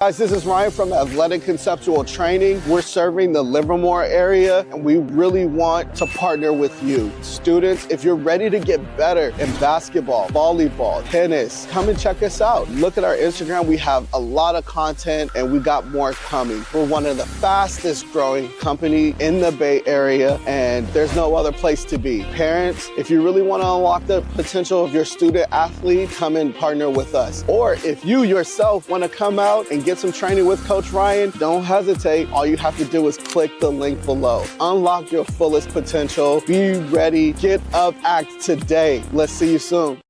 Guys, this is Ryan from Athletic Conceptual Training. We're serving the Livermore area, and we really want to partner with you. Students, if you're ready to get better in basketball, volleyball, tennis, come and check us out. Look at our Instagram. We have a lot of content, and we got more coming. We're one of the fastest growing company in the Bay Area, and there's no other place to be. Parents, if you really want to unlock the potential of your student athlete, come and partner with us. Or if you yourself want to come out and get some training with Coach Ryan, don't hesitate. All you have to do is click the link below. Unlock your fullest potential. Be ready. Get up, act today. Let's see you soon.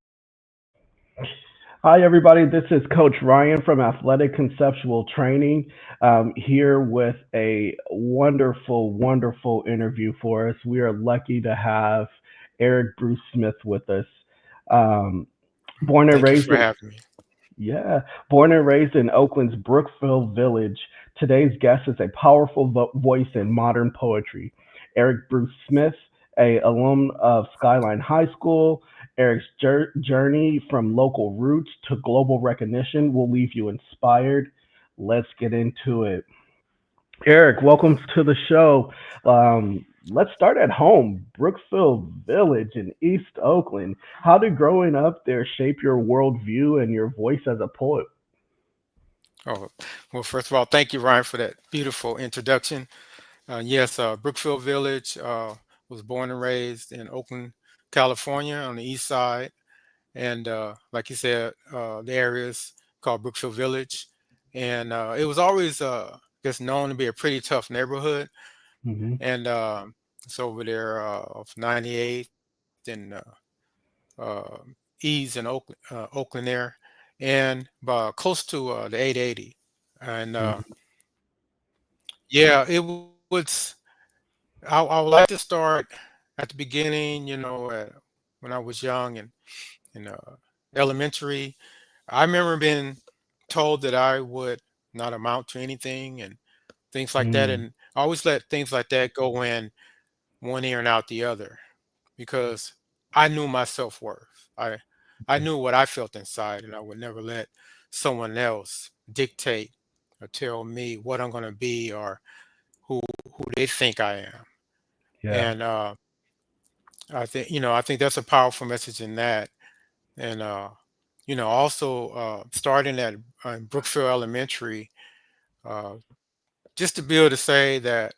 Hi, everybody. This is Coach Ryan from Athletic Conceptual Training, here with a wonderful, wonderful interview for us. We are lucky to have Eric Bruce Smith with us. Um, born and Thank you raised for in having me. Yeah, born and raised in Oakland's Brookfield Village, today's guest is a powerful voice in modern poetry. Eric Bruce Smith, a alum of Skyline High School. Eric's journey from local roots to global recognition will leave you inspired. Let's get into it. Eric, welcome to the show. Let's start at home. Brookfield Village in East Oakland. How did growing up there shape your worldview and your voice as a poet? Oh, well, first of all, thank you, Ryan, for that beautiful introduction. Yes, Brookfield Village was born and raised in Oakland, California, on the east side. And like you said, the area is called Brookfield Village. And it was always just known to be a pretty tough neighborhood. Hmm. And it's over there of 98th and uh, East and Oakland there, and close to the 880. And yeah, was. I would like to start at the beginning. When I was young and in elementary, I remember being told that I would not amount to anything and things like that. Mm-hmm. And I always let things like that go in one ear and out the other because I knew my self-worth. I knew what I felt inside, and I would never let someone else dictate or tell me what I'm going to be or who who they think I am. Yeah. And I think that's a powerful message in that. And also starting at Brookfield Elementary, uh, just to be able to say that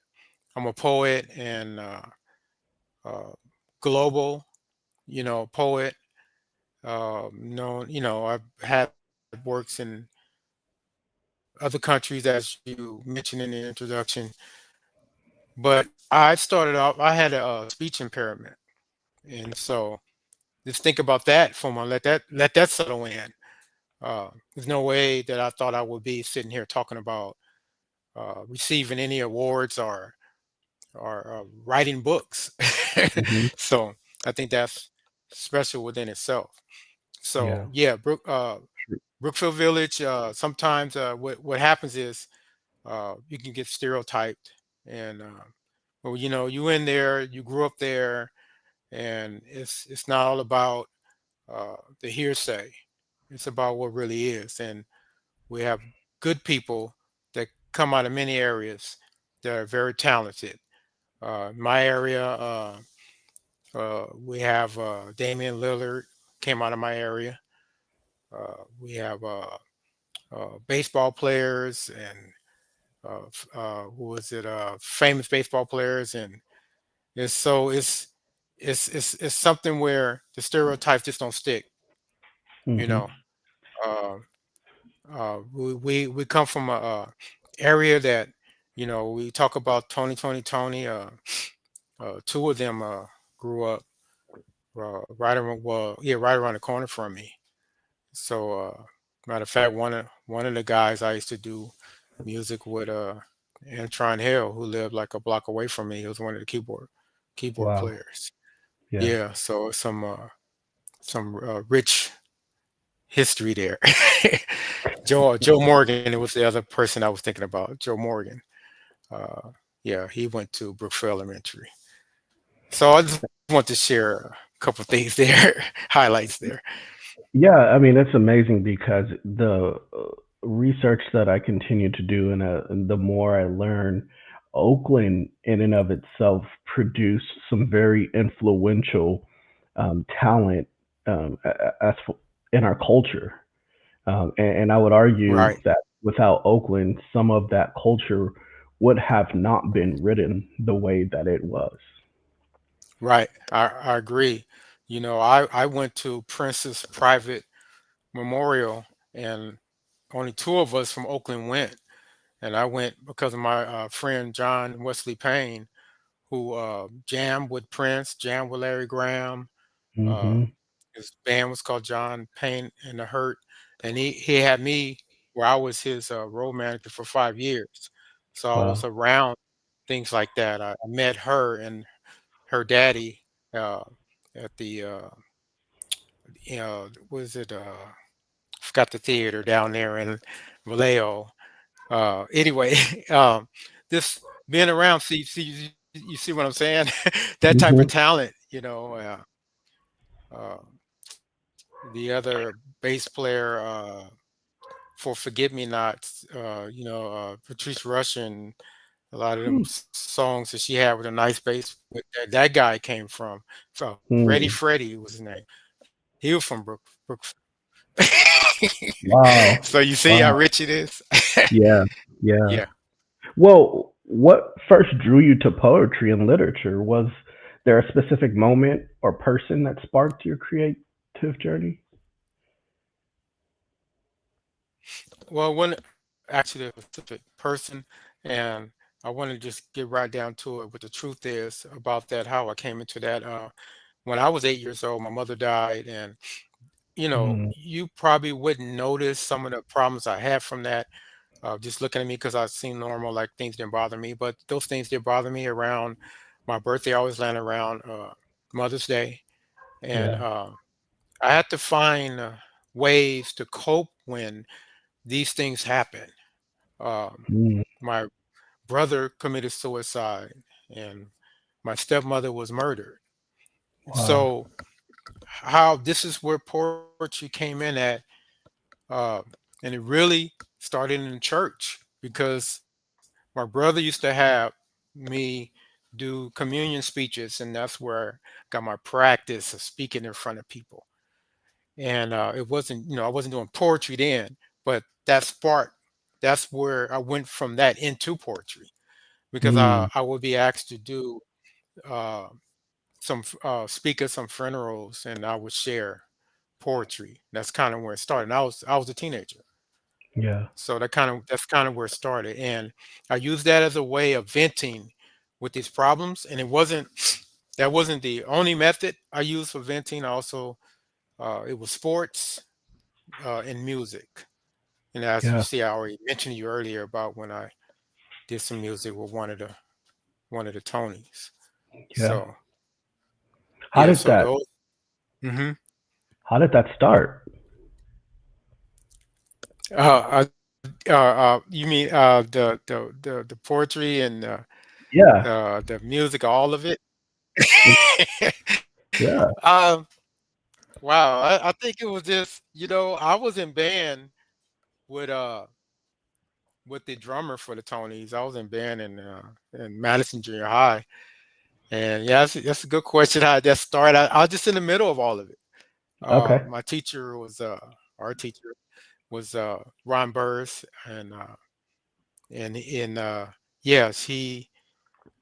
I'm a poet and uh, global, poet. I've had works in other countries, as you mentioned in the introduction. But I started off, I had a speech impairment. And so just think about that for a moment, let that settle in. There's no way that I thought I would be sitting here talking about receiving any awards or writing books. Hmm. So I think that's special within itself. So Yeah. yeah, True. Brookfield Village. Sometimes what happens is you can get stereotyped, and well, you in there, you grew up there, and it's not all about the hearsay. It's about what really is, and we have good people that come out of many areas that are very talented. My area, we have Damian Lillard came out of my area. We have baseball players and who was it? Famous baseball players, and it's something where the stereotypes just don't stick. You Hmm. know, uh, we come from a area that we talk about Tony. Two of them grew up right around right around the corner from me. So matter of fact, one of the guys I used to do music with Antron Hill, who lived like a block away from me. He was one of the keyboard Wow. players. Yeah. Yeah, so some rich history there. Joe Morgan, it was the other person I was thinking about. Joe Morgan. Uh, yeah, he went to Brookfield Elementary. So I just want to share a couple things there, highlights there. Yeah. I mean, it's amazing because research that I continue to do, and the more I learn, Oakland in and of itself produced some very influential talent as in our culture. And I would argue Right. that without Oakland, some of that culture would have not been written the way that it was. Right. I agree. I went to Prince's private memorial, and only two of us from Oakland went. And I went because of my friend John Wesley Payne, who jammed with Prince, jammed with Larry Graham. Uh, Hmm. his band was called John Payne and the Hurt, and he had me where I was his road manager for 5 years. So I was Wow. around things like that. I met her and her daddy uh, at the was it forgot the theater down there in Vallejo. Anyway, this being around, you see what I'm saying? That type of Hmm. talent, uh, the other bass player for Forget Me Nots, Patrice Rushen, a lot of them songs that she had with a nice bass with that guy came from. So Freddie Mm. Freddie was his name. He was from Brook. Wow. So you see how Wow. rich it is? Yeah. Yeah. Yeah. Well, what first drew you to poetry and literature? Was there a specific moment or person that sparked your creative journey? Well, when actually a specific person, and I want to just get right down to it. What the truth is about that, how I came into that. When I was 8 years old, my mother died, and Mm. you probably wouldn't notice some of the problems I had from that. Just looking at me because I seem normal, like things didn't bother me, but those things did bother me around my birthday. I always land around Mother's Day, and Yeah. I had to find ways to cope when these things happen. Mm. My brother committed suicide, and my stepmother was murdered. Wow. So, how this is where poetry came in at, uh, and it really started in church because my brother used to have me do communion speeches, and that's where I got my practice of speaking in front of people. And it wasn't, I wasn't doing poetry then, but that spark, that's where I went from that into poetry because Mm. I would be asked to do uh, speak at some funerals, and I would share poetry. That's kind of where it started. And I was a teenager, Yeah. so that's kind of where it started. And I used that as a way of venting with these problems. And that wasn't the only method I used for venting. I also it was sports and music. And as you Yeah. see, I already mentioned to you earlier about when I did some music with one of the Tonys. Yeah. So How yeah, did so that those. Mhm. how did that start? You mean the poetry and Yeah. the music, all of it? Yeah. um, wow, I think it was just I was in band with the drummer for the Tonys. I was in band in Madison Junior High, and yeah, that's a good question. How that started? I was just in the middle of all of it. Okay. My teacher was our teacher was Ron Burrs, and yes, he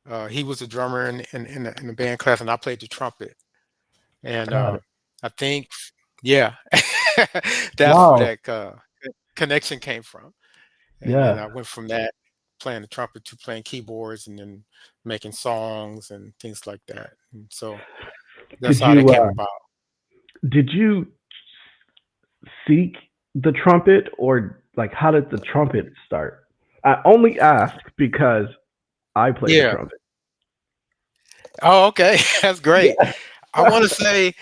was a drummer in the band class, and I played the trumpet. And Got it. I think, yeah, that's where Wow. that connection came from. And then Yeah. I went from that playing the trumpet to playing keyboards, and then making songs and things like that. And so that's Did how that you came about. did you seek the trumpet, or like how did the trumpet start? I only ask because I play the Yeah. trumpet. Oh, okay. That's great. Yeah. I want to say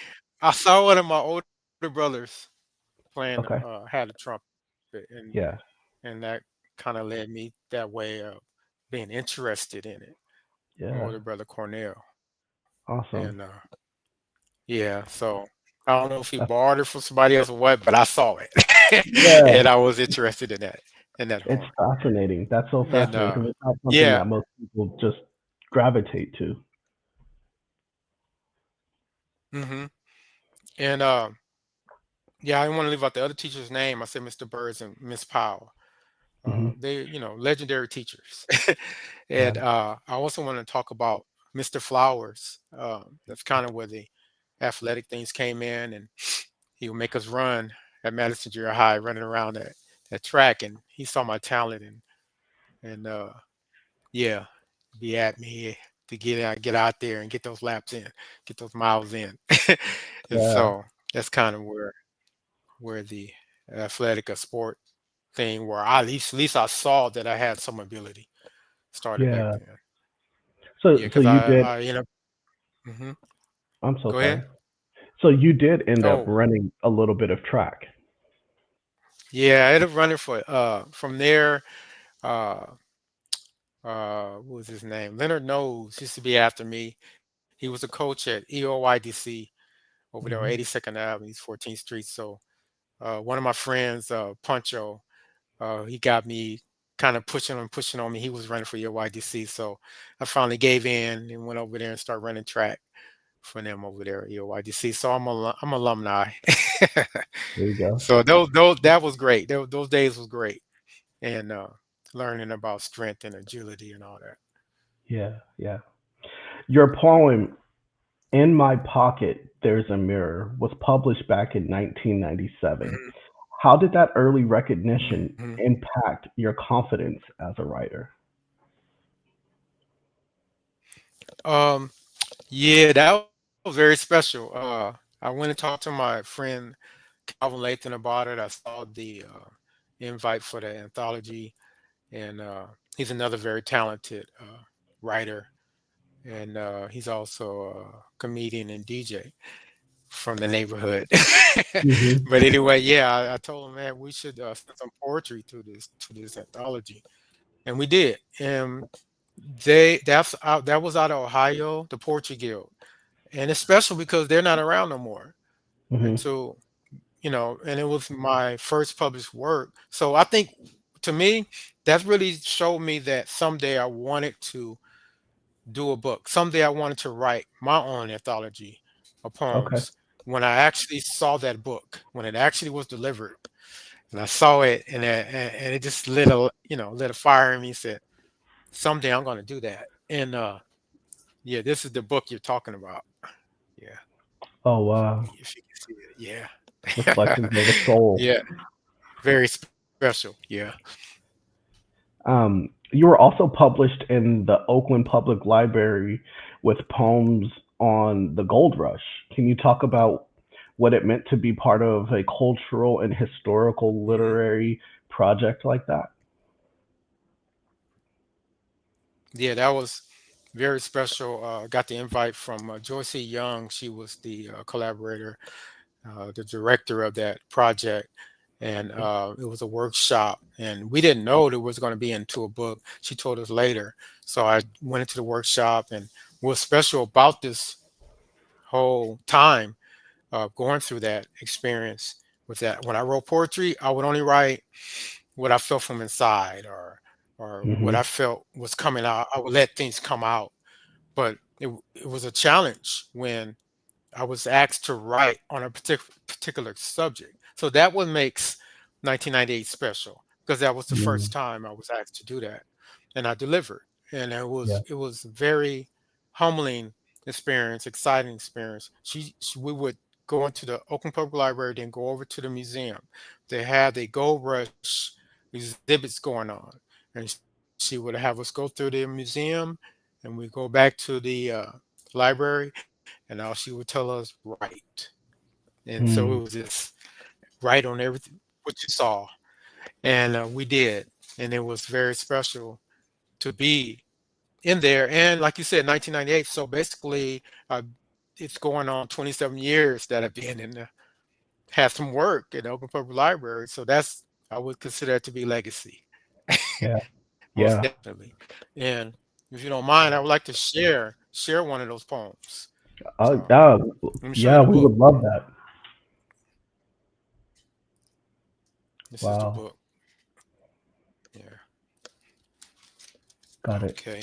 I saw one of my older brothers playing, Okay. had a trumpet, and Yeah. and that kind of led me that way of being interested in it. My Yeah. older brother Cornell, and Awesome. yeah, so. I don't know if he That's, borrowed it from somebody else or what, but I saw it, yeah, and I was interested in that it's horn. fascinating. That's so And fascinating because it's not something yeah, that most people just gravitate to. hmm and yeah, I didn't want to leave out the other teacher's name. I said Mr. Birds and Miss Powell. Hmm. They, legendary teachers. Yeah, And I also want to talk about Mr. Flowers. That's kind of where the athletic things came in, and he would make us run at Madison Junior High, running around that track, and he saw my talent, and yeah, be at me to get out there and get those laps in, get those miles in. And yeah, so that's kind of where the athletic or sport thing, where at least I saw that I had some ability, started back yeah. then. So, Yeah, so because you did. I mhm. I'm so Go ahead. sorry. So you did end up Oh, running a little bit of track. yeah, I ended up running for from there. Uh, what was his name? Leonard Knowles used to be after me. He was a coach at EOYDC over there on Hmm. 82nd Avenue, 14th Street. So one of my friends, Puncho, he got me kind of pushing on me. He was running for EOYDC, so I finally gave in and went over there and started running track for them over there at EOYDC. So I'm alumni. There you go. So those that was great. Those days was great, and learning about strength and agility and all that. Yeah, yeah. Your poem "In My Pocket There's a Mirror" was published back in 1997. Mhm, How did that early recognition mhm. impact your confidence as a writer? Um, yeah, that was very special. I went and talked to my friend Calvin Lathan about it. I saw the invite for the anthology, and he's another very talented writer, and he's also a comedian and DJ from the neighborhood. Hmm. But anyway, yeah, I told him, man, we should send some poetry to this anthology, and we did. And that was out of Ohio, the Poetry Guild, and it's special because they're not around no more. And Hmm. so, and it was my first published work. So I think, to me, that really showed me that someday I wanted to do a book. Someday I wanted to write my own anthology of Okay. poems. When I actually saw that book, when it actually was delivered, and I saw it, and it just lit a fire in me. Said, someday I'm going to do that. And yeah, this is the book you're talking about. Yeah, Oh wow. if you can see it. Yeah, Reflections of a Soul. yeah, very special. Yeah. You were also published in the Oakland Public Library with poems on the Gold Rush. Can you talk about what it meant to be part of a cultural and historical Mhm. literary project like that? Yeah, that was very special. Got the invite from Joyce E. Young. She was the collaborator, the director of that project. And it was a workshop, and we didn't know that it was going to be into a book. She told us later. So I went into the workshop, and what's special about this whole time going through that experience was that when I wrote poetry, I would only write what I felt from inside, or what I Hmm. felt was coming out. I would let things come out, but it was a challenge when I was asked to write on a particular subject. So that what makes 1998 special, because that was the first Mm. time I was asked to do that, and I delivered. And Yeah. it was very humbling experience, exciting experience. We would go into the Oakland Public Library, then go over to the museum. They had the Gold Rush exhibits going on, and she would have us go through the museum, and we go back to the library, and all she would tell us, write. And so it Mm. was just write on everything what you saw, and we did, and it was very special to be in there. And like you said, 1998. So basically, it's going on 27 years that I've been in the had some work in the Oakland Public Library. So that's, I would consider that to be legacy, Yeah. most Yeah. definitely. And if you don't mind, I would like to share one of those poems. Uh, So uh, let me show you yeah, the we book. would love that. This is the Wow. book. Yeah. Got it. Okay.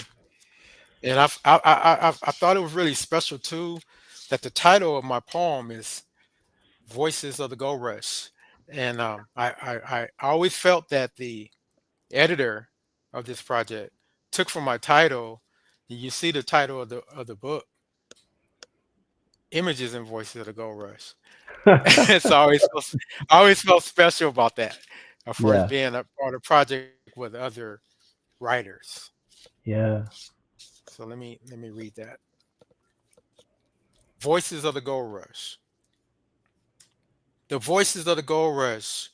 And I thought it was really special too that the title of my poem is "Voices of the Gold Rush," and I always felt that the editor of this project took from my title. You see the title of the book, "Images and Voices of the Gold Rush." So I always felt special about that, for it Yeah. being a part of project with other writers. Yeah. So let me read that. Voices of the Gold Rush. The voices of the gold rush.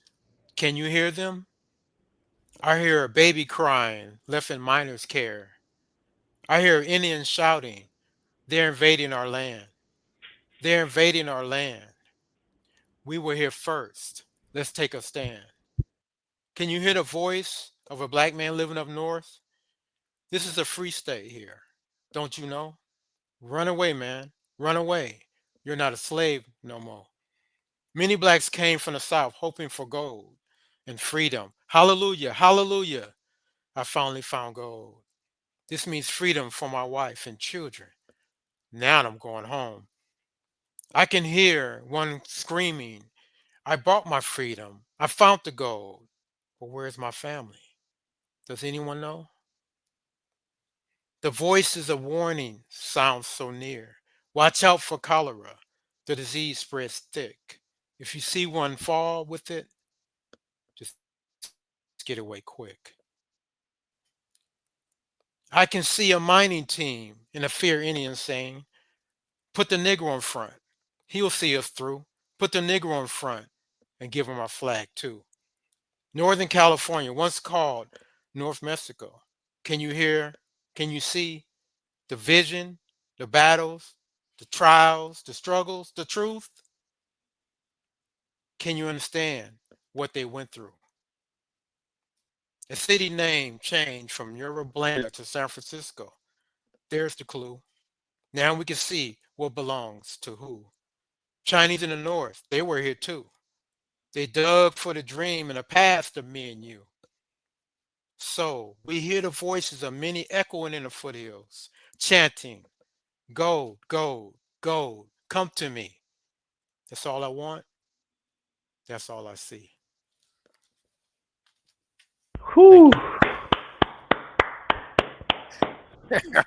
Can you hear them? I hear a baby crying, left in miner's care. I hear Indians shouting, they're invading our land. They're invading our land. We were here first. Let's take a stand. Can you hear the voice of a black man living up north? This is a free state here. Don't you know? Run away, man. Run away. You're not a slave no more. Many blacks came from the South hoping for gold and freedom. Hallelujah. Hallelujah. I finally found gold. This means freedom for my wife and children. Now I'm going home. I can hear one screaming, I bought my freedom. I found the gold. But where's my family? Does anyone know? The voices of warning sound so near. Watch out for cholera. The disease spreads thick. If you see one fall with it, just get away quick. I can see a mining team in a fear Indian saying, put the Negro in front. He'll see us through. Put the Negro in front and give him our flag too. Northern California, once called North Mexico. Can you hear? Can you see the vision, the battles, the trials, the struggles, the truth? Can you understand what they went through? A city name changed from Yorba Linda to San Francisco. There's the clue. Now we can see what belongs to who. Chinese in the north, they were here too. They dug for the dream and the past of me and you. So we hear the voices of many echoing in the foothills, chanting, gold, gold, gold, come to me. That's all I want. That's all I see. Whew. Thank you.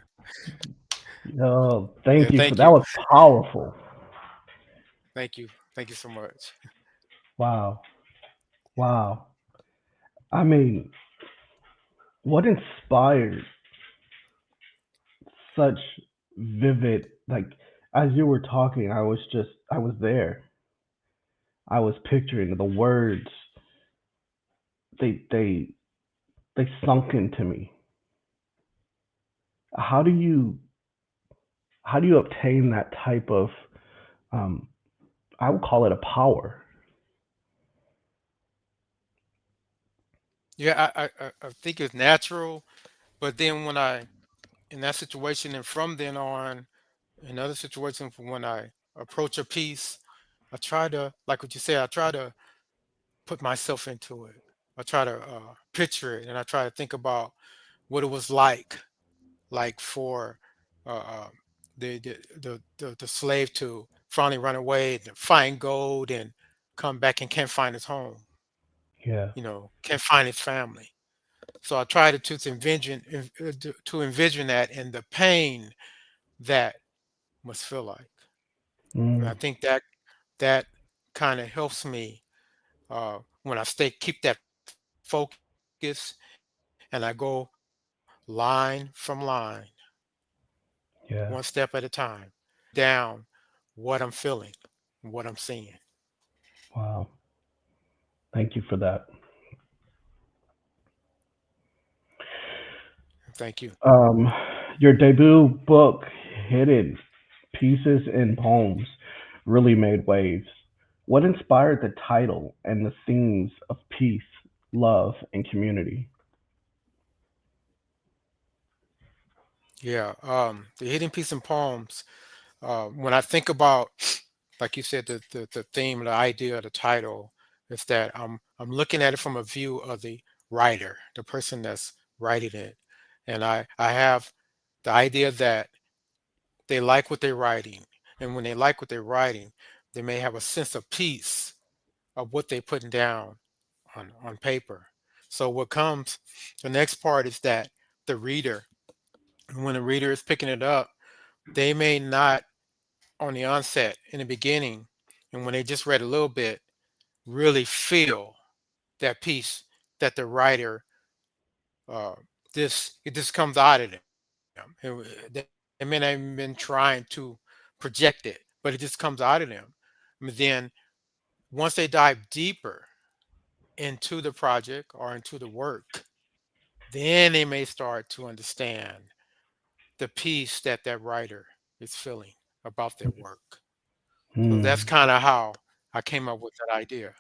Oh, Yeah, thank you for thank that. you. Was powerful. Thank you. Thank you so much. Wow. Wow. I mean, what inspired such vivid, like, as you were talking, I was there. I was picturing the words. They they they sunk into me. How do you how do you obtain that type of um I would call it a power? Yeah, I think it's natural, but then when I in that situation and from then on, in other situations when I approach a piece, I try to, like what you said, I try to put myself into it. I try to picture it, and I try to think about what it was like for uh, uh, the slave to finally run away, to find gold, and come back and can't find his home. Yeah. Can't find his family. So I try to envision that and the pain that must feel like. And Mm, I think that kind of helps me when I stay keep that focus and I go line from line, one step at a yeah. time, breaking down what I'm feeling, what I'm seeing. Wow. Thank you for that. Thank you. Um, your debut book, Hidden Pieces and Poems, really made waves. What inspired the title and the themes of peace, love, and community? Yeah, the hidden piece and poems. When I think about, like you said, the theme, the idea, the title, is that I'm looking at it from a view of the writer, the person that's writing it, and I have the idea that they like what they're writing, and when they like what they're writing, they may have a sense of peace of what they're putting down on paper. So what comes, the next part is that the reader, when the reader is picking it up, they may not on the onset in the beginning, and when they just read a little bit, really feel that piece that the writer uh, it just comes out of them. They may not even been trying to project it, but it just comes out of them. And then once they dive deeper into the project or into the work, then they may start to understand the piece that that writer is feeling about their work. So that's Hmm. kind of how I came up with that idea.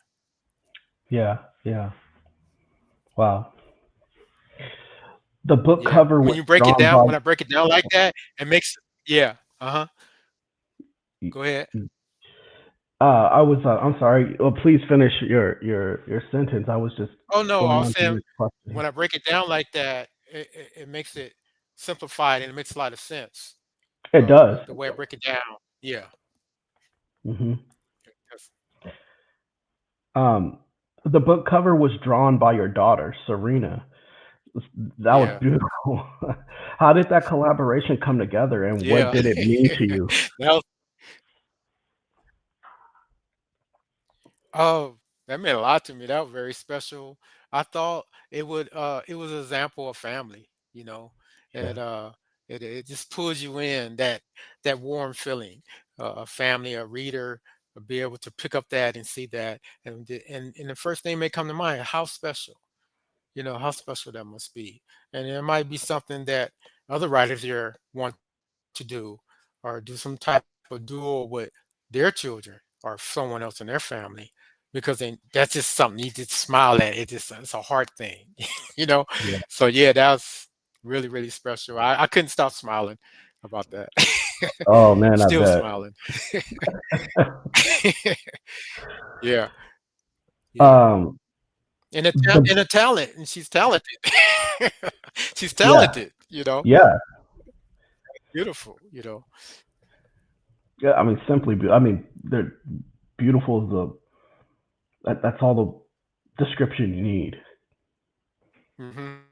Yeah, yeah. Wow. The book Yeah. cover When was you break it drawn down, by. when I break it down like that, it makes yeah. Uh-huh. Go ahead. I was. I'm sorry. Well, please finish your sentence. I was just Oh no, I going was on to the saying next question. when I break it down like that, it makes it simplified and it makes a lot of sense. It does. The way I break it down. Yeah. Hmm. That's- Um, the book cover was drawn by your daughter, Serena. That was Yeah. beautiful. How did that collaboration come together, and what Yeah. did it mean to you? That Oh, that meant a lot to me. That was very special. I thought it was an example of family, you know. Yeah. It it just pulls you in that warm feeling, a family, a reader will be able to pick up that and see that, and the first thing may come to mind, how special, how special that must be. And it might be something that other writers here want to do or do some type of duel with their children or someone else in their family because that's just something you just smile at. It's a heart thing, you know. Yeah. So yeah, that was really, really special. I couldn't stop smiling about that. Oh man, I Still bet. smiling. Yeah, yeah. Um, the And a talent, and she's talented. She's yeah, talented, you know. yeah, Beautiful, you know. yeah. I mean, I mean, they're beautiful. Is the that's all the description you need. Hmm.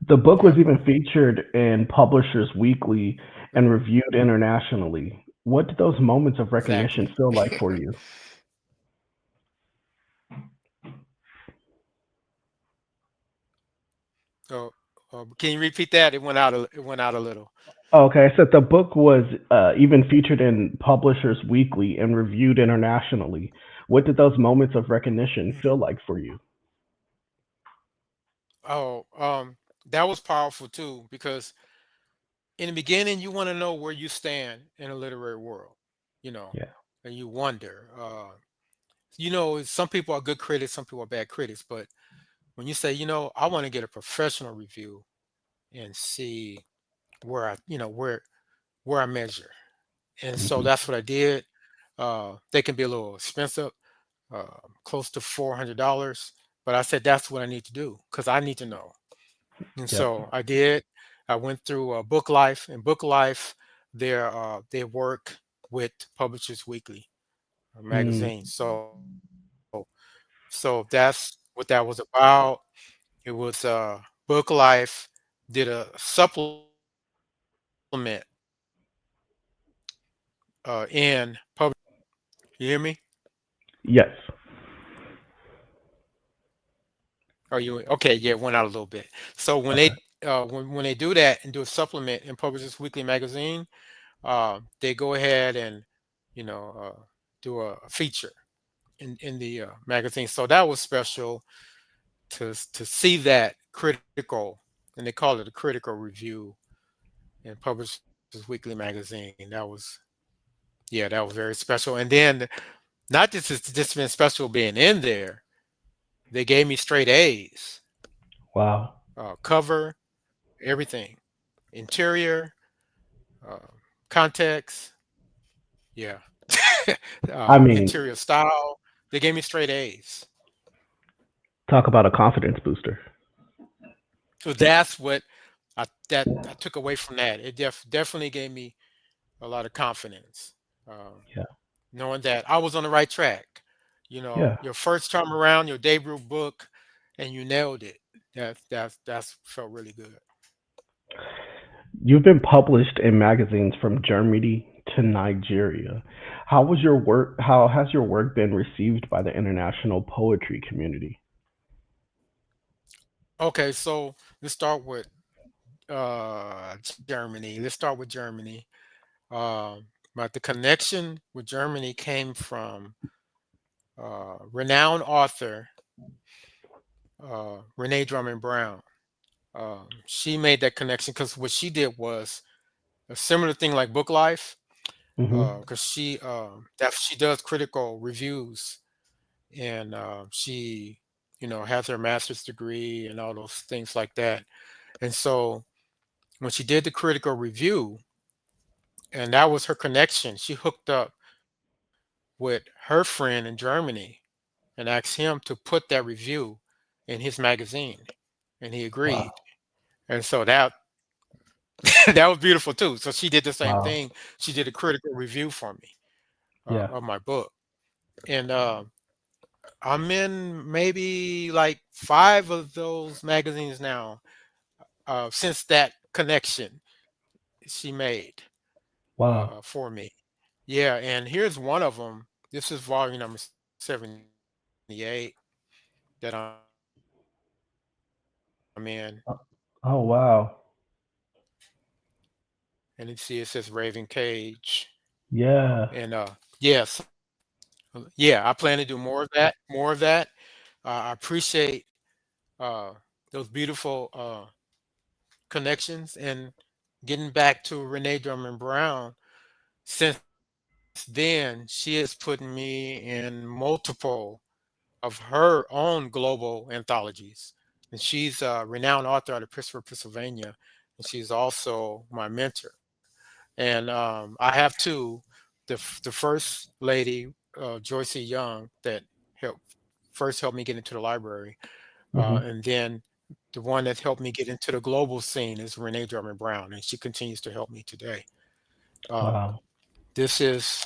The book Yeah, was even featured in Publishers Weekly and reviewed internationally. What did those moments of recognition exactly. feel like for you? Oh, can you repeat that? It went out a little. Okay, I said the book was even featured in Publishers Weekly and reviewed internationally. What did those moments of recognition feel like for you? Oh, that was powerful too because in the beginning you want to know where you stand in a literary world, you know, Yeah. and you wonder. Some people are good critics, some people are bad critics, but when you say, I want to get a professional review and see where where I measure, and so Hmm. that's what I did. They can be a little expensive, uh, close to $400, but I said that's what I need to do because I need to know. And Yep. so I did. I went through Book Life, and Book Life, they work with Publishers Weekly Mm, magazine. So that's what that was about. It was Book Life did a supplement in public. You hear me? yes. Are you okay? Yeah, it went out a little bit. So Okay. when they do that and do a supplement in Publishers Weekly magazine, they go ahead and you know do a feature in the magazine. So that was special to see that critical, and they call it a critical review in Publishers Weekly magazine. Yeah, that was very special. And then not just it's just been special being in there. They gave me straight A's, Wow. cover, everything, interior, uh, context, yeah, I mean, interior style. They gave me straight A's. Talk about a confidence booster. So that's what I took away from that. It definitely gave me a lot of confidence, uh, Yeah. knowing that I was on the right track. You know, Yeah. your first time around, your debut book, and you nailed it. That's felt really good. You've been published in magazines from Germany to Nigeria. How has your work been received by the international poetry community? Okay, so let's start with Germany. Let's start with Germany. But the connection with Germany came from renowned author Renee Drummond Brown. She made that connection because what she did was a similar thing like Book Life, Mhm. because she does critical reviews, and she has her master's degree and all those things like that. And so when she did the critical review, and that was her connection, she hooked up with her friend in Germany and asked him to put that review in his magazine, and he agreed. Wow. And so that that was beautiful too. So she did the same Wow. thing. She did a critical review for me Yeah. of my book, and I'm in maybe like five of those magazines now since that connection she made Wow. for me. Yeah, and here's one of them. This is volume number 78 that I'm in, Uh, Oh wow. and you see it says Raven Cage, Yeah. and yes, yeah, I plan to do more of that. More of that. I appreciate uh, those beautiful connections, and getting back to Renee Drummond Brown. Since then, she has put me in multiple of her own global anthologies. And she's a renowned author out of Pittsburgh, Pennsylvania. And she's also my mentor. And I have two. The first lady, Joyce Young, that helped first helped me get into the library. Mhm. And then the one that helped me get into the global scene is Renee Drummond Brown, and she continues to help me today. Um, Wow. this is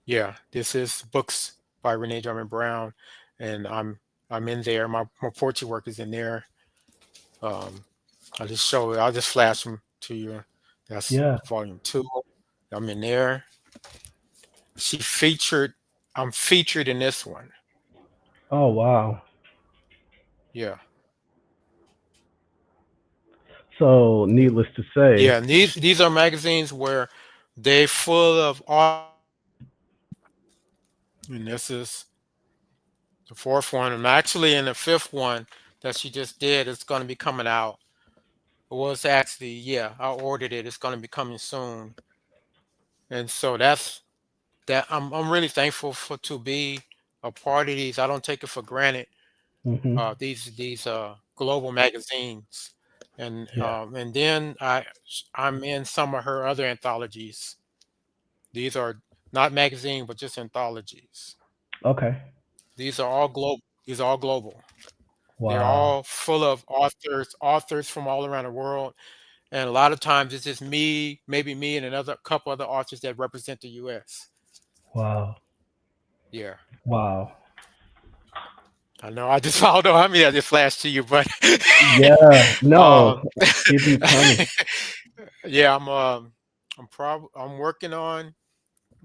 Yeah, this is books by Renee Drummond Brown, and I'm in there. My poetry work is in there. Um, I'll just flash them to you. That's Yeah. volume two. I'm in there. She featured. I'm featured in this one. Oh wow. Yeah, So, and needless to say, yeah. And these are magazines where they full of and this is the fourth one. I'm actually in the fifth one that she just did. It's going to be coming out. Well, it's actually, yeah, I ordered it. It's going to be coming soon. And so that I'm really thankful for to be a part of these. I don't take it for granted. mhm. These global magazines. Yeah. And then I'm in some of her other anthologies. These are not magazine, but just anthologies. Okay. These are all global. These are all global. They're Wow. all full of authors from all around the world. And a lot of times it's just me, maybe me and another couple other authors that represent the US. Wow. Yeah. Wow. I know I just I don't know how many I just flashed to you, but Yeah. No. um Keep them coming. yeah, I'm working on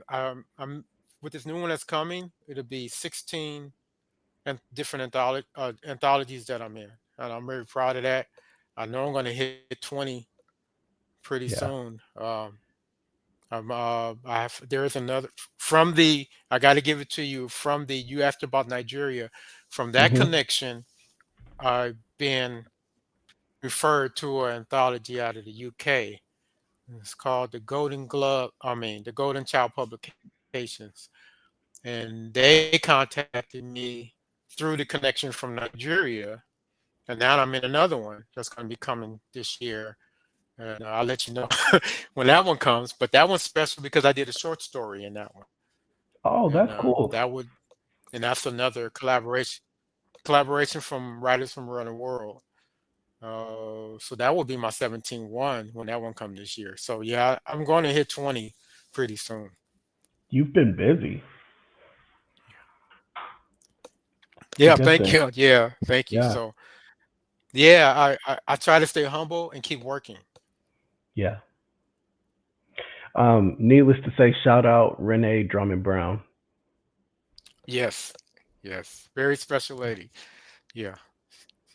I'm with this new one that's coming, it'll be 16 and different anthologies that I'm in. And I'm very proud of that. I know I'm gonna hit 20 pretty Yeah. soon. There is another from the, I got to give it to you, from the, you asked about Nigeria. From that Mhm. connection, I've been referred to an anthology out of the UK. It's called the Golden Child Publications. And they contacted me through the connection from Nigeria. And now I'm in another one that's going to be coming this year. And I'll let you know when that one comes. But that one's special because I did a short story in that one. Oh, And that's cool. and that's another collaboration from writers from around the world. So that will be my 17 one when that one comes this year. So yeah, I'm going to hit 20 pretty soon. You've been busy. Yeah, Good thank thing. you. Yeah, thank you. Yeah. So yeah, I try to stay humble and keep working. Yeah. Needless to say, shout out Renee Drummond Brown. Yes, yes, very special lady. Yeah,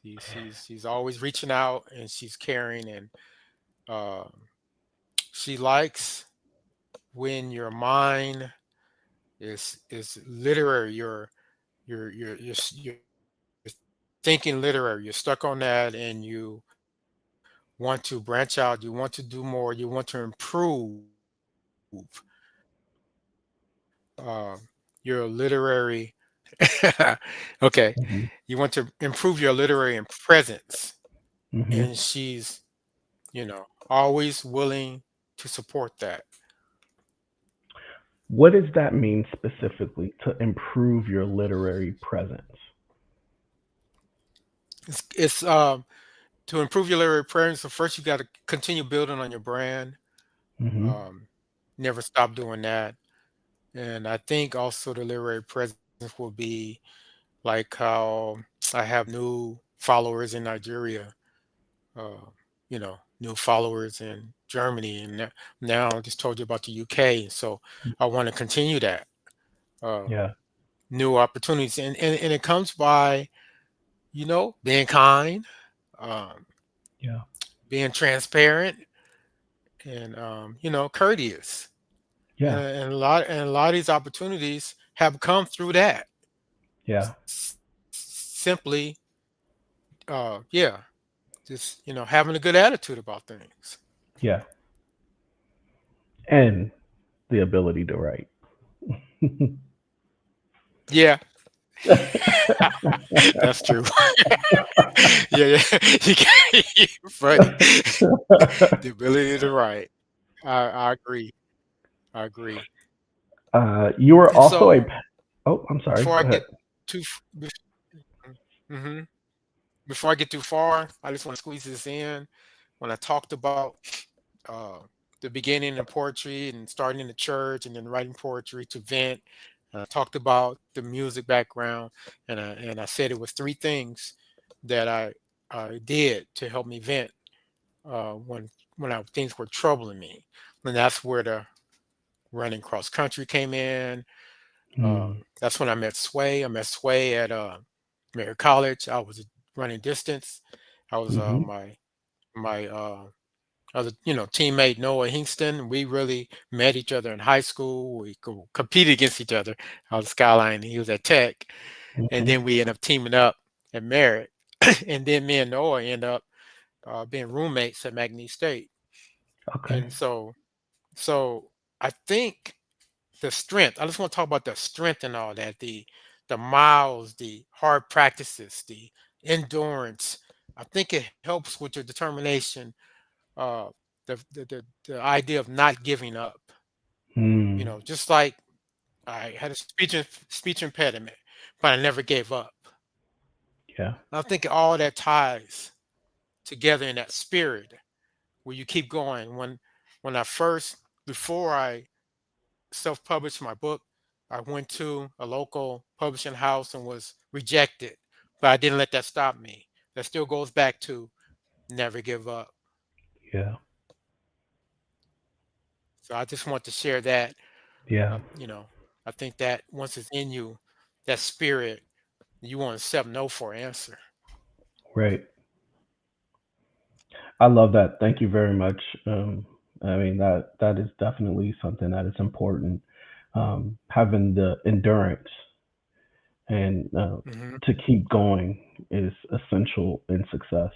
she's always reaching out and she's caring and uh, she likes when your mind is literary. You're thinking literary. You're stuck on that and you want to branch out. You want to do more. You want to improve your literary. Okay, Hmm. you want to improve your literary presence, Hmm. and she's always willing to support that. What does that mean specifically to improve your literary presence? It's to improve your literary presence. So first, you got to continue building on your brand. Hmm. Um, Never stop doing that. And I think also the literary presence will be like how I have new followers in Nigeria, uh, new followers in Germany, and now I just told you about the UK. So I want to continue that. Uh, Yeah. New opportunities, and it comes by, being kind, um, Yeah. being transparent, and courteous. Yeah. And a lot of these opportunities have come through that. Yeah. Simply, yeah, just having a good attitude about things. Yeah. And the ability to write. Yeah, that's true. Yeah, yeah, you can't, you're funny. The ability to write. I agree. I agree. You were And also a. so Oh, I'm sorry. before I Go ahead. get too, mm-hmm, before I get too far, I just want to squeeze this in. When I talked about uh, the beginning in poetry and starting in the church and then writing poetry to vent, I talked about the music background, and I said it was three things that I did to help me vent when things were troubling me, and that's where the running cross country came in. Mm. That's when I met Sway. I met Sway at Merritt College. I was running distance. I was Hmm. my other teammate Noah Hingston. We really met each other in high school. We competed against each other. I was at Skyline, and he was at Tech, and Hmm. then we ended up teaming up at Merritt, and then me and Noah end up being roommates at McNeese State. Okay. And so I think the strength. I just want to talk about the strength and all that. The miles, the hard practices, the endurance. I think it helps with your determination. Uh, the idea of not giving up. Mm. Just like I had a speech impediment, but I never gave up. Yeah. I think all that ties together in that spirit where you keep going. When I first before I self-published my book, I went to a local publishing house and was rejected, but I didn't let that stop me. That still goes back to never give up. Yeah. So I just want to share that. Yeah. Uh, you know, I think that once it's in you, that spirit, you won't accept no for an answer. Right. I love that. Thank you very much. I mean that is definitely something that is important. Having the endurance and Hmm. to keep going is essential in success.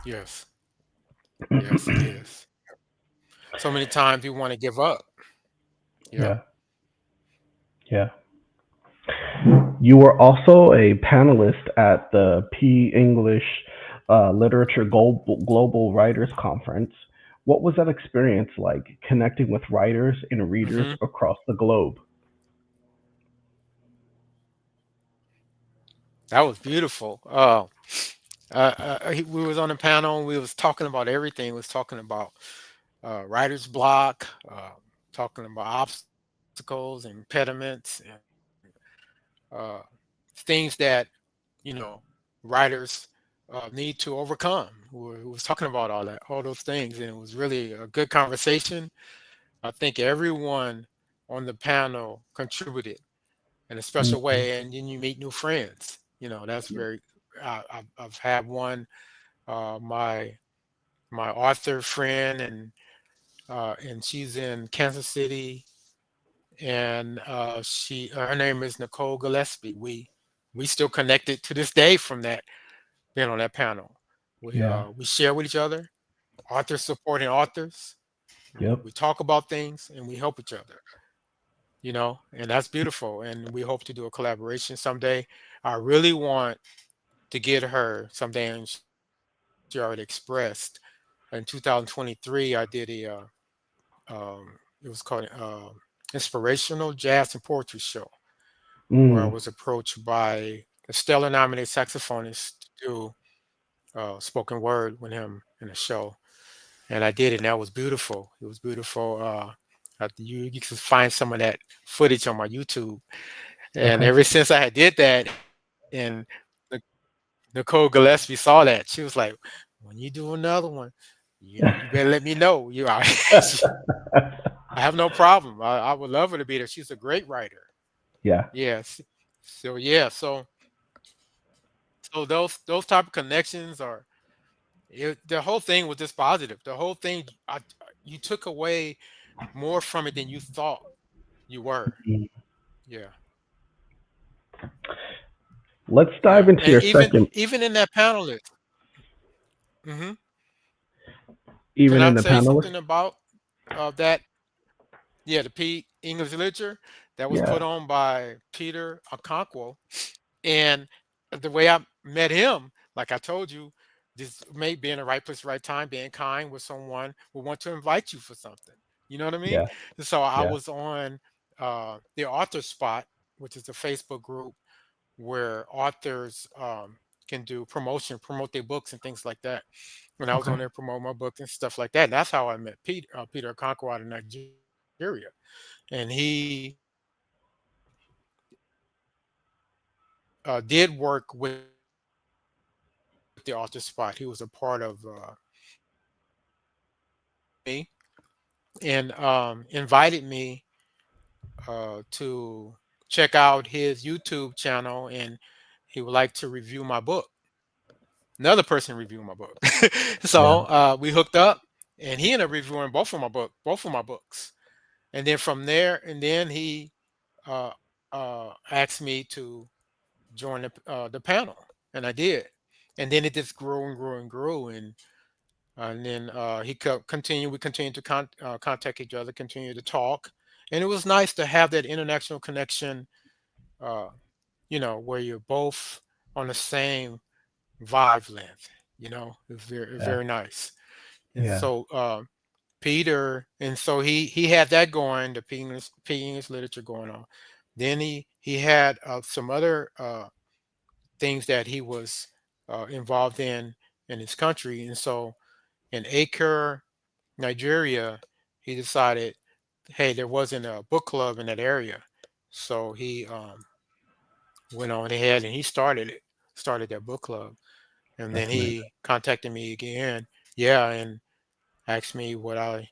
Yes, yes, it is. So many times we want to give up. Yep. Yeah. Yeah. You were also a panelist at the P English Literature Global Writers Conference. What was that experience like, connecting with writers and readers Hmm. across the globe? That was beautiful. We was on the panel. And we was talking about everything. We was talking about writer's block, talking about obstacles and impediments, and uh, things that writers need to overcome. We was talking about all those things, and it was really a good conversation. I think everyone on the panel contributed in a special Mhm. way, and then you meet new friends. That's very. I've had one, my author friend, and she's in Kansas City, and she her name is Nicole Gillespie. We still connected to this day from that being on that panel. Yeah. We share with each other, authors supporting authors. Yep. We talk about things and we help each other. And that's beautiful. And we hope to do a collaboration someday. I really want to get her someday, and she already expressed. In 2023, I did it was called Inspirational Jazz and Poetry Show, where I Mm. was approached by a Stellar nominated saxophonist to do spoken word with him in a show. And I did it, and that was beautiful. It was beautiful. You can find some of that footage on my YouTube. And Okay. ever since I had did that, and Nicole Gillespie saw that, she was like, "When you do another one, you better let me know." I have no problem. I would love her to be there. She's a great writer. Yeah. Yes. So yeah. So those type of connections are the whole thing was just positive. The whole thing, you took away more from it than you thought you were. Mm. Yeah. Let's dive Yeah. into And your even second, even in that panelist. hmm Can even in I the say panelist. something about that? Yeah, the P English literature that was Yeah. put on by Peter Okonkwo. And the way I met him, like I told you, just may be in the right place, right time, being kind with someone who want to invite you for something. You know what I mean? Yeah. And so I Yeah. was on the author spot, which is a Facebook group where authors can do promotion, promote their books and things like that. And I was Okay. on there promoting my book and stuff like that. And that's how I met Peter Okonkwo out of Nigeria. And he did work with the author spot. He was a part of me and invited me to check out his YouTube channel, and he would like to review my book. Another person reviewed my book. Yeah. So we hooked up, and he ended up reviewing both of my books. And then from there, and then he uh, asked me to join the panel, and I did. And then it just grew and grew and grew, and then he continued. We continued to contact each other, continue to talk, and it was nice to have that international connection. Uh, where you're both on the same vibe length. It's very Yeah. very nice. And Yeah. so Peter, and so he had that going, the P English literature going on. Then he had some other things that he was involved in his country, and so in Acre, Nigeria, he decided, hey, there wasn't a book club in that area, so he went on ahead and he started that book club, and then That's nice. he contacted me again, yeah, and asked me would I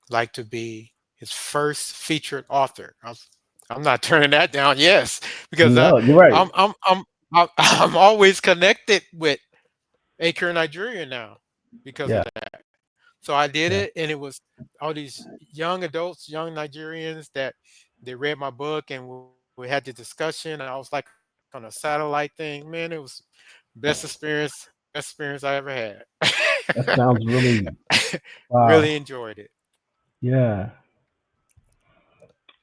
like to be his first featured author. I'm not turning that down. Yes, because No, you're right. I'm always connected with Acre, Nigeria now because of Yeah. that. So I did Yeah. it, and it was all these young adults, young Nigerians that they read my book, and we had the discussion. And I was like on a satellite thing. Man, it was best experience I ever had. That sounds really Really wow. enjoyed it. Yeah.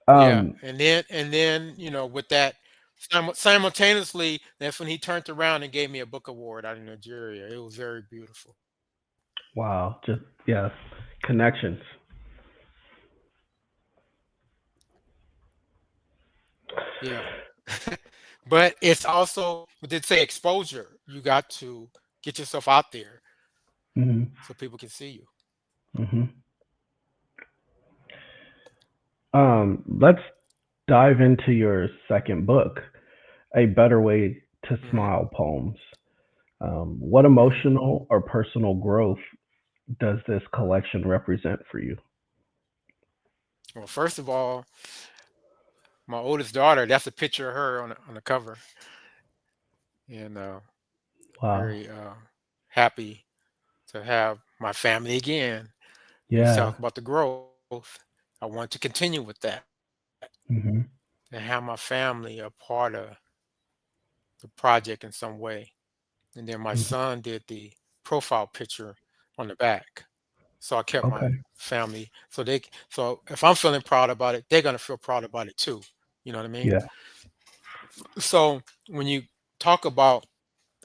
Yeah, Um, and then with that simultaneously, that's when he turned around and gave me a book award out in Nigeria. It was very beautiful. wow. Just yes. Connections. Yeah. But it's also, we did say exposure. You got to get yourself out there Hmm. so people can see you. Hmm. Let's dive into your second book, A Better Way to Hmm. Smile Poems. What Hmm. emotional or personal growth does this collection represent for you? Well, first of all, my oldest daughter, that's a picture of her on the cover. And Wow. very happy to have my family again. You Yeah. talk about the growth. I want to continue with that Hmm. and have my family a part of the project in some way. And then my son did the profile picture on the back. So I kept my Okay. family. So if I'm feeling proud about it, they're gonna feel proud about it too. You know what I mean? Yeah. So when you talk about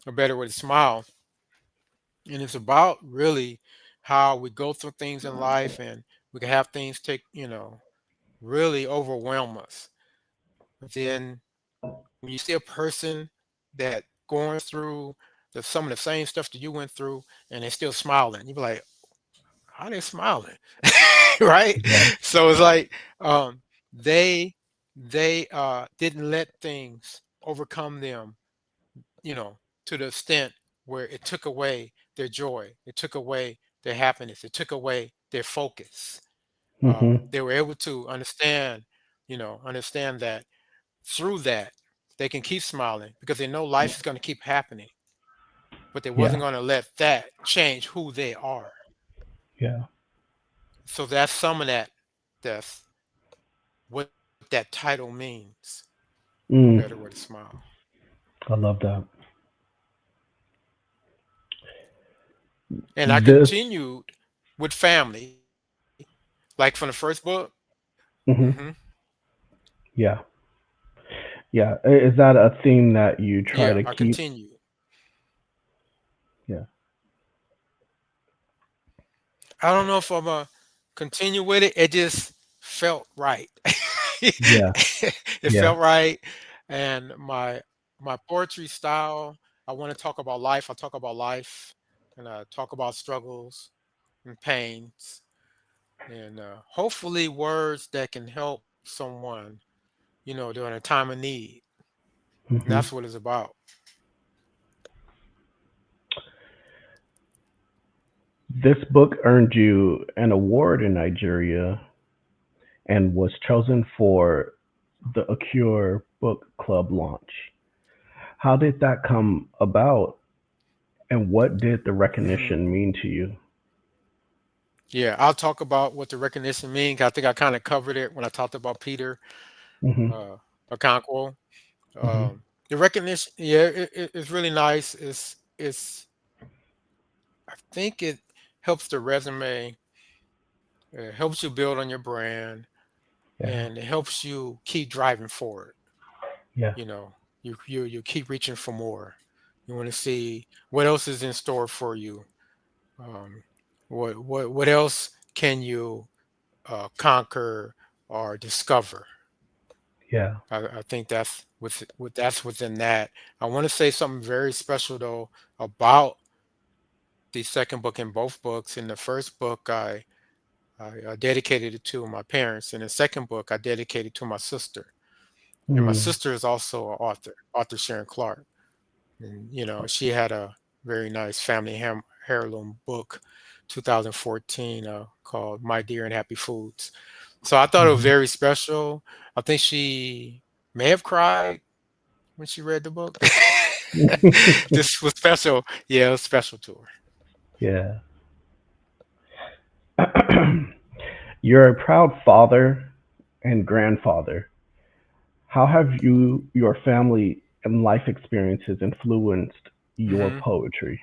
a better way to smile, and it's about really how we go through things in life and we can have things really overwhelm us. But then when you see a person that going through some of the same stuff that you went through and they're still smiling, you be like, how they smiling? Right? Yeah. So it's like um, they they didn't let things overcome them, you know, to the extent where it took away their joy, it took away their happiness, it took away their focus. Hmm. They were able to understand, understand that through that they can keep smiling because they know life is going to keep happening, but they wasn't Yeah. going to let that change who they are. Yeah. So that's some of that. That's what that title means. A better Mm, way to smile. I love that. And I This. continued with family, like from the first book. Hmm. Hmm. Yeah. Yeah. Is that a theme that you Yeah, try I to keep? continued. Yeah. I don't know if I'm gonna continue with it. It just felt right. Yeah. It Yeah. felt right, and my poetry style. I want to talk about life. I talk about life, and I talk about struggles and pains, and hopefully words that can help someone, during a time of need. And Hmm. that's what it's about. This book earned you an award in Nigeria and was chosen for the Acure Book Club launch. How did that come about, and what did the Hmm. recognition mean to you? Yeah, I'll talk about what the recognition means. I think I kind of covered it when I talked about Peter Hmm. uh, Okonkwo. Hmm. The recognition, yeah, it's really nice. I think it helps the resume, it helps you build on your brand, Yeah. and it helps you keep driving forward. Yeah. You know, you keep reaching for more. You want to see what else is in store for you. Um, what else can you conquer or discover? Yeah. I think that's within that. I want to say something very special though about the second book. In both books. In the first book, I dedicated it to my parents. In the second book, I dedicated to my sister. And my Mm. sister is also an author Sharon Clark. And she had a very nice family heirloom book, 2014, called My Dear and Happy Foods. So I thought it was Mhm. very special. I think she may have cried when she read the book. This was special. Yeah, it was special to her. Yeah. You're a proud father and grandfather. How have your family and life experiences influenced your Hmm. poetry?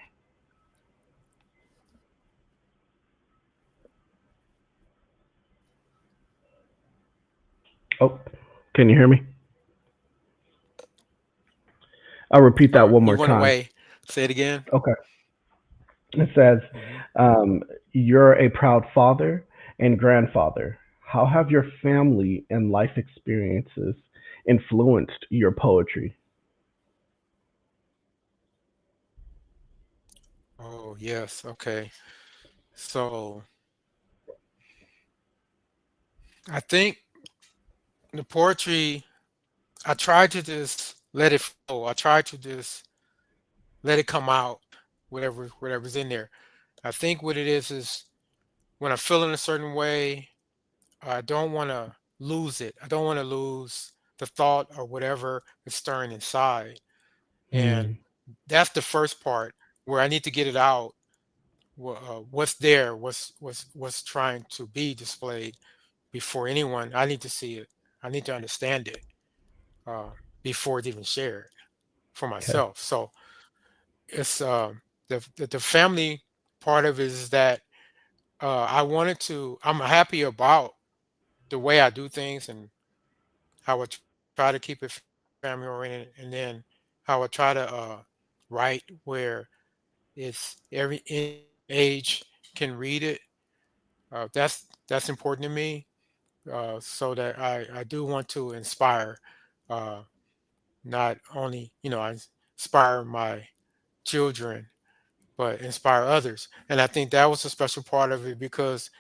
Oh, can you hear me? I'll repeat that one You more went time. away. Say it again. Okay. It says, Hmm. you're a proud father and grandfather. How have your family and life experiences influenced your poetry? Oh, yes. Okay. So I think the poetry, I tried to just let it flow. I tried to just let it come out, whatever's in there. I think what it is when I'm feeling a certain way, I don't want to lose it. I don't want to lose the thought or whatever is stirring inside. And Mm, that's the first part where I need to get it out. What's there? What's trying to be displayed before anyone? I need to see it. I need to understand it uh, before it's even shared for okay. myself. So it's the family part of it is that I wanted to. I'm happy about the way I do things and how I try to keep it family oriented, and then how I try to write where it's every age can read it. That's important to me, so that I do want to inspire, uh, not only I inspire my children, but inspire others. And I think that was a special part of it because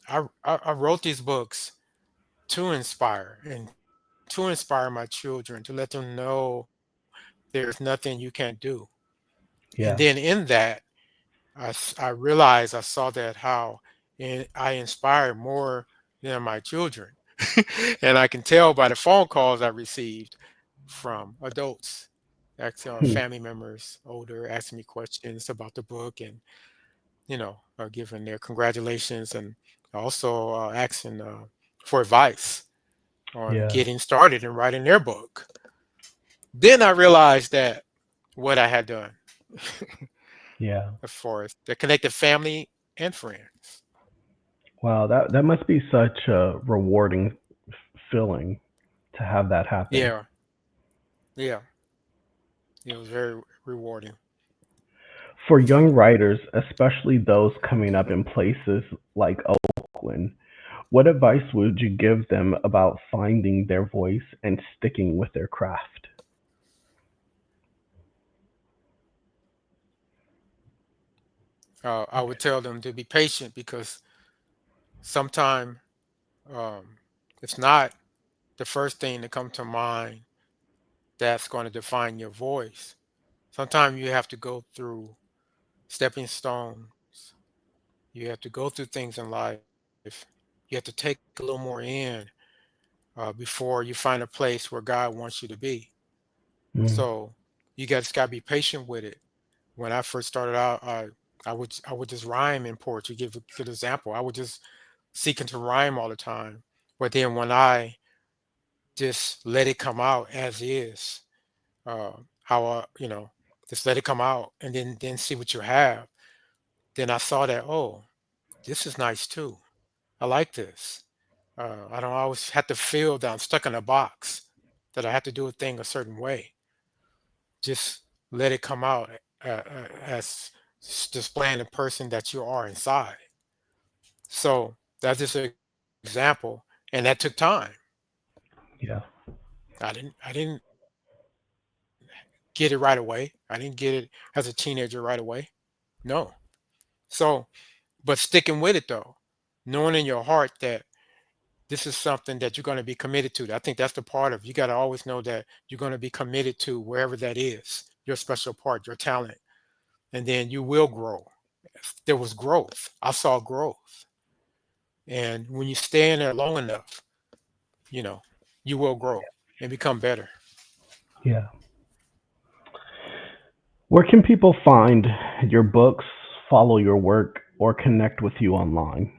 I wrote these books to inspire and to inspire my children, to let them know there's nothing you can't do. And then Yeah. in that, I realized I saw that how I inspired more than my children. And I can tell by the phone calls I received from adults, actually, our Hmm. family members, older, asking me questions about the book and, giving their congratulations and also asking for advice on Yeah. getting started and writing their book. Then I realized that what I had done Yeah. as far as that connected family and friends. Wow, that must be such a rewarding feeling to have that happen. Yeah, yeah, it was very rewarding. For young writers, especially those coming up in places like Oakland, what advice would you give them about finding their voice and sticking with their craft? I would tell them to be patient because sometimes um, it's not the first thing to come to mind that's going to define your voice. Sometimes you have to go through stepping stones. You have to go through things in life. You have to take a little more in before you find a place where God wants you to be. Mm, So you guys got to be patient with it. When I first started out, I would just rhyme in poetry. Give a good example. I would just seeking to rhyme all the time. But then when I just let it come out as is, uh, how just let it come out, and then see what you have. Then I saw that, oh, this is nice too. I like this. I don't always have to feel that I'm stuck in a box, that I have to do a thing a certain way. Just let it come out as displaying the person that you are inside. So that's just an example, and that took time. yeah. I didn't get it right away. I didn't get it as a teenager right away. No. So, but sticking with it though, knowing in your heart that this is something that you're going to be committed to. I think that's the part of you got to always know that you're going to be committed to wherever that is, your special part, your talent, and then you will grow. There was growth. I saw growth. And when you stay in there long enough, you know, you will grow and become better. Yeah. Where can people find your books, follow your work, or connect with you online?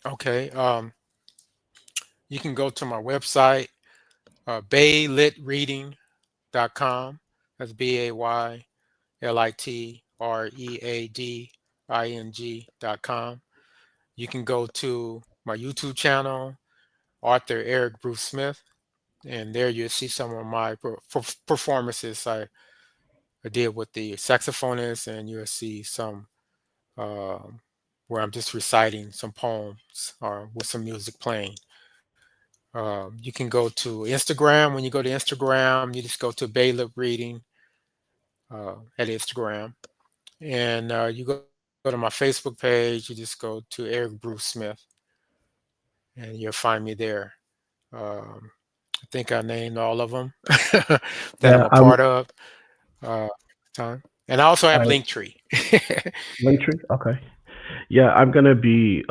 Okay. You can go to my website, baylitreading.com. That's BAYLITREADING.com. You can go to my YouTube channel, Arthur Eric Bruce Smith, and there you'll see some of my performances I did with the saxophonist, and you'll see some um, where I'm just reciting some poems or with some music playing. You can go to Instagram. When you go to Instagram, you just go to Baylor Reading. at Instagram. And you go to my Facebook page, you just go to Eric Bruce Smith, and you'll find me there. Um, I think I named all of them that I'm Yeah, a part of. Uh, time. And I also have I Linktree. Linktree. Okay. Yeah, I'm gonna be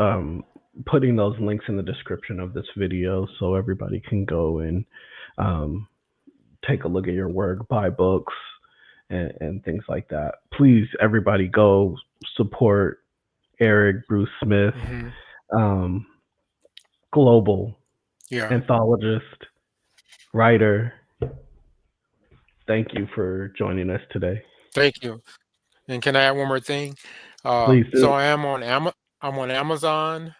putting those links in the description of this video so everybody can go and um, take a look at your work, buy books, and things like that. Please, everybody, go support Eric Bruce Smith, Hmm. um, global Yeah, anthologist, writer. Thank you for joining us today. thank you. And can I add one more thing? Please So do. I'm on Amazon,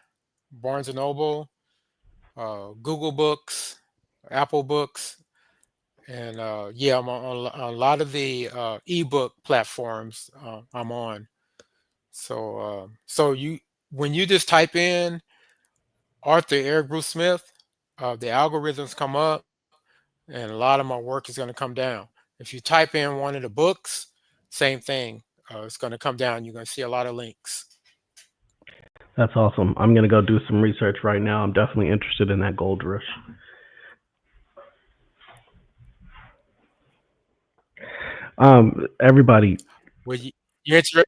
Barnes and Noble, Google Books, Apple Books, and yeah, I'm on a lot of the ebook platforms. I'm on. So so you when you just type in Arthur Eric Bruce Smith, the algorithms come up, and a lot of my work is going to come down. If you type in one of the books, same thing. It's going to come down. You're going to see a lot of links. That's awesome. I'm gonna go do some research right now. I'm definitely interested in that gold rush. Everybody Well, you're inter-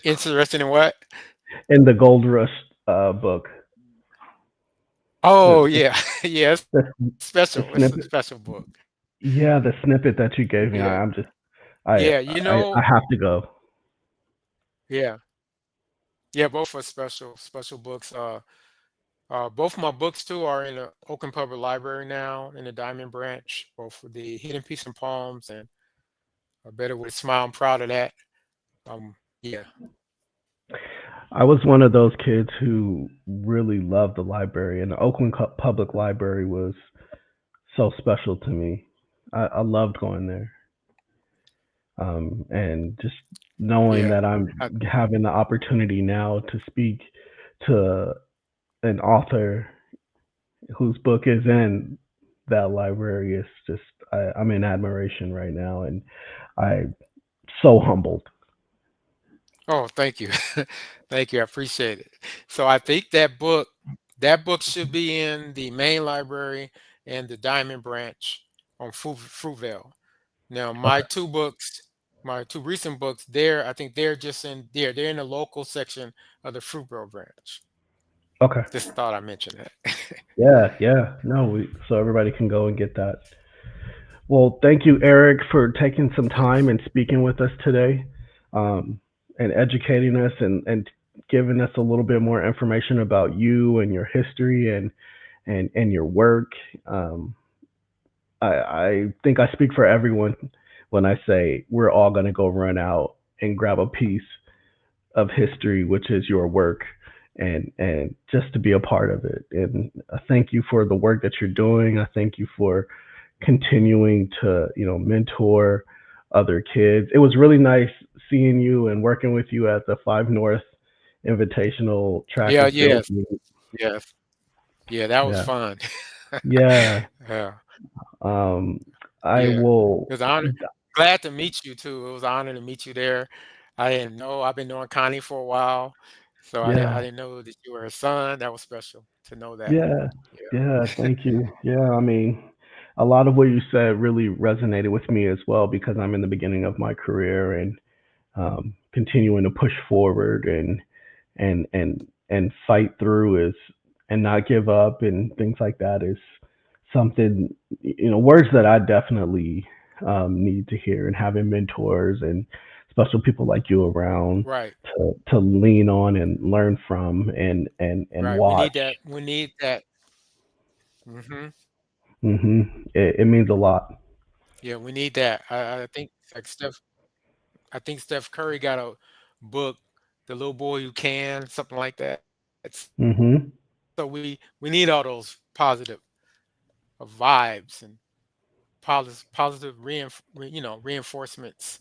interested in what? in the gold rush book, Oh the, yeah, yeah. It's the special. It's a the special snippet. book. Yeah, the snippet that you gave me. Yeah, I'm just yeah. I have to go. Yeah, yeah. Both are special books. Both my books too are in the Oakland Public Library now in the Diamond Branch. Both for the Hidden Peace and Poems and Better with a Smile. I'm proud of that. Yeah. I was one of those kids who really loved the library, and the Oakland Public Library was so special to me. I loved going there, and just knowing Yeah. that I'm I, having the opportunity now to speak to an author whose book is in that library is just I'm in admiration right now, and I'm so humbled. oh, thank you. Thank you. I appreciate it. So I think that book should be in the main library and the Diamond Branch on Fruitvale. Now, Okay, my two recent books, I think they're just in there. They're in the local section of the Fruitvale branch. okay, Just thought I mentioned that. yeah, yeah. No, so everybody can go and get that. Well, thank you, Eric, for taking some time Yes. and speaking with us today, um, and educating us and giving us a little bit more information about you and your history and your work. Um, I think I speak for everyone when I say we're all going to go run out and grab a piece of history, which is your work, and just to be a part of it. And I thank you for the work that you're doing. I thank you for continuing to mentor other kids. It was really nice seeing you and working with you at the Five North Invitational Track Yeah, and Field yes, Meet. yes. Yeah, that was Yeah, fun. yeah. Yeah, Um, I yeah. will. It was an honor. Glad to meet you too. It was an honor to meet you there. I didn't know. I've been knowing Connie for a while, so I Yeah, didn't know that you were her son. That was special to know that. yeah, yeah. Yeah. Thank you. Yeah, I mean, a lot of what you said really resonated with me as well because I'm in the beginning of my career and continuing to push forward and fight through is and not give up and things like that is something words that I definitely need to hear and having mentors and special people like you around Right. to lean on and learn from and Right. We watch. need that. We need that. Hmm. hmm it means a lot. Yeah, we need that. I think like I think Steph Curry got a book, The Little Boy Who Can, something like that. So hmm we need all those positive vibes and positive reinforcements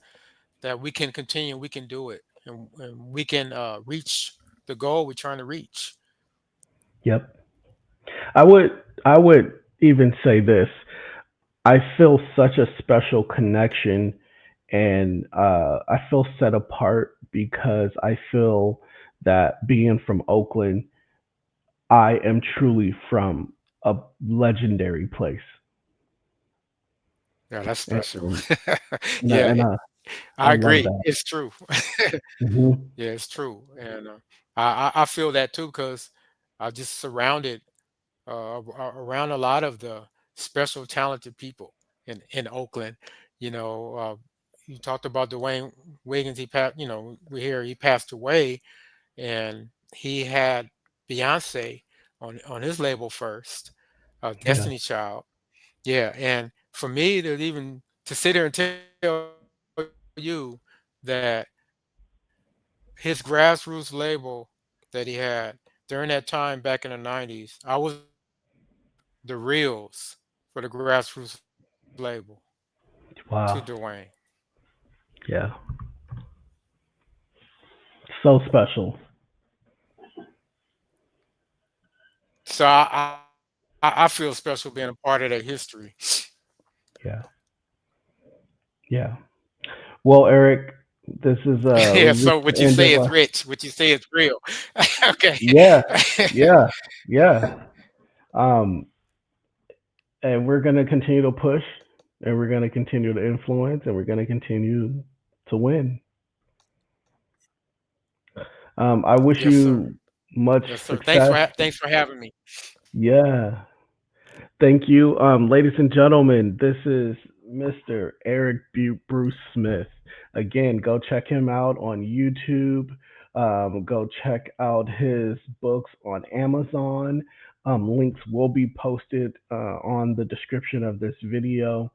that we can continue, we can do it, and we can reach the goal we're trying to reach. Yep. I would even say this. I feel such a special connection And I feel set apart because I feel that being from Oakland, I am truly from a legendary place. Yeah, that's And, special. and, Yeah, I I love agree. that. It's true. Hmm. Yeah, it's true, and I feel that too because I just surrounded around a lot of the special, talented people in Oakland. You know, you talked about Dwayne Wiggins. He passed. You know, we hear he passed away, and he had Beyonce on his label first, Yeah. Destiny Child. Yeah, and for me to even to sit here and tell you that his grassroots label that he had during that time back in the 90s, I was the reels for the grassroots label to Wow. Dwayne. Yeah. So special. So I feel special being a part of that history. Yeah. Yeah. Well, Eric, this is Yeah, we so reached what the you end say of is rich, what you say is real. Okay. yeah, yeah, yeah. Um, and we're gonna continue to push, and we're gonna continue to influence, and we're gonna continue to win. I wish Yes, sir. you much Yes, sir. success. Thanks for having me. Yeah. Thank you. Ladies and gentlemen, this is Mr. Eric Bruce Smith. Again, go check him out on YouTube. Go check out his books on Amazon. Links will be posted on the description of this video.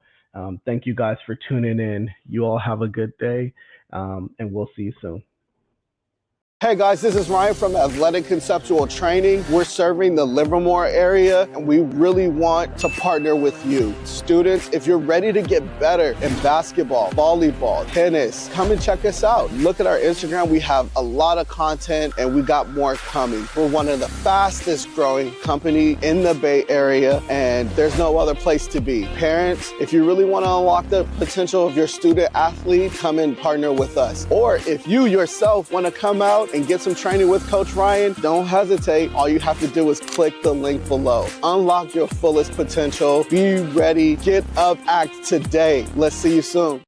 Thank you guys for tuning in. You all have a good day, and we'll see you soon. Hey guys, this is Ryan from Athletic Conceptual Training. We're serving the Livermore area and we really want to partner with you. Students, if you're ready to get better in basketball, volleyball, tennis, come and check us out. Look at our Instagram. We have a lot of content and we got more coming. We're one of the fastest growing company in the Bay Area and there's no other place to be. Parents, if you really want to unlock the potential of your student athlete, come and partner with us. Or if you yourself want to come out and get some training with Coach Ryan, don't hesitate. All you have to do is click the link below. Unlock your fullest potential. Be ready. Get up, act today. Let's see you soon.